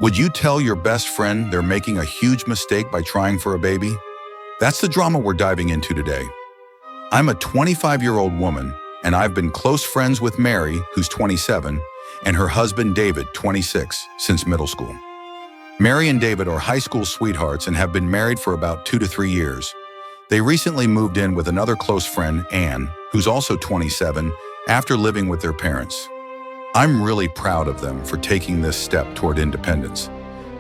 Would you tell your best friend they're making a huge mistake by trying for a baby? That's the drama we're diving into today. I'm a 25-year-old woman, and I've been close friends with Mary, who's 27, and her husband David, 26, since middle school. Mary and David are high school sweethearts and have been married for about 2 to 3 years. They recently moved in with another close friend, Anne, who's also 27, after living with their parents. I'm really proud of them for taking this step toward independence.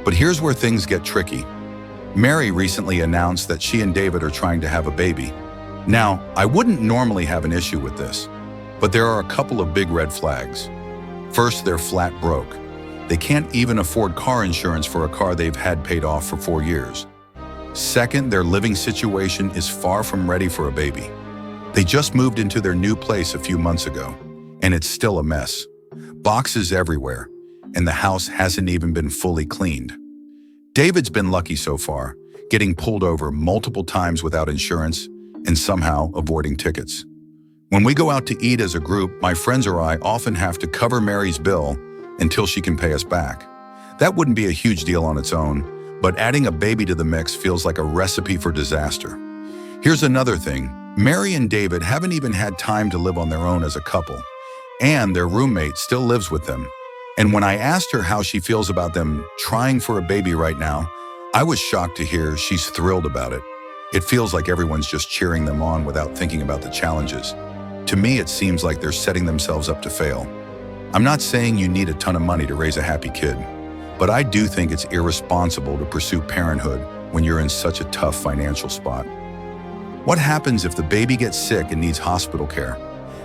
But here's where things get tricky. Mary recently announced that she and David are trying to have a baby. Now, I wouldn't normally have an issue with this, but there are a couple of big red flags. First, they're flat broke. They can't even afford car insurance for a car they've had paid off for 4 years. Second, their living situation is far from ready for a baby. They just moved into their new place a few months ago, and it's still a mess. Boxes everywhere, and the house hasn't even been fully cleaned. David's been lucky so far, getting pulled over multiple times without insurance and somehow avoiding tickets. When we go out to eat as a group, my friends or I often have to cover Mary's bill until she can pay us back. That wouldn't be a huge deal on its own, but adding a baby to the mix feels like a recipe for disaster. Here's another thing. Mary and David haven't even had time to live on their own as a couple, and their roommate still lives with them. And when I asked her how she feels about them trying for a baby right now, I was shocked to hear she's thrilled about it. It feels like everyone's just cheering them on without thinking about the challenges. To me, it seems like they're setting themselves up to fail. I'm not saying you need a ton of money to raise a happy kid, but I do think it's irresponsible to pursue parenthood when you're in such a tough financial spot. What happens if the baby gets sick and needs hospital care?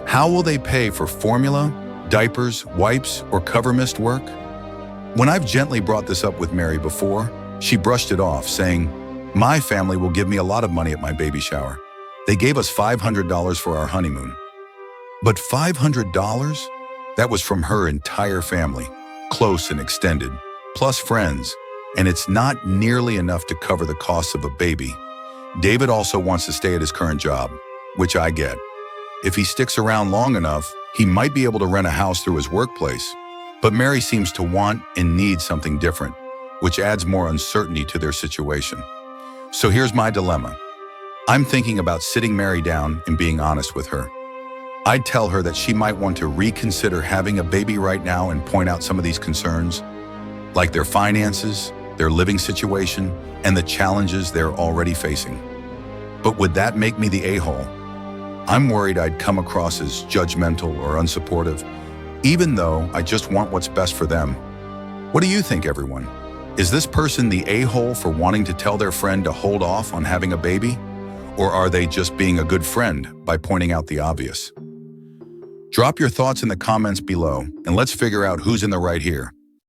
How will they pay for formula, diapers, wipes, or cover mist work? When I've gently brought this up with Mary before, she brushed it off, saying, "My family will give me a lot of money at my baby shower. They gave us $500 for our honeymoon." But $500? That was from her entire family, close and extended, plus friends, and it's not nearly enough to cover the costs of a baby. David also wants to stay at his current job, which I get. If he sticks around long enough, he might be able to rent a house through his workplace. But Mary seems to want and need something different, which adds more uncertainty to their situation. So here's my dilemma. I'm thinking about sitting Mary down and being honest with her. I'd tell her that she might want to reconsider having a baby right now and point out some of these concerns, like their finances, their living situation, and the challenges they're already facing. But would that make me the a-hole? I'm worried I'd come across as judgmental or unsupportive, even though I just want what's best for them. What do you think, everyone? Is this person the a-hole for wanting to tell their friend to hold off on having a baby? Or are they just being a good friend by pointing out the obvious? Drop your thoughts in the comments below, and let's figure out who's in the right here.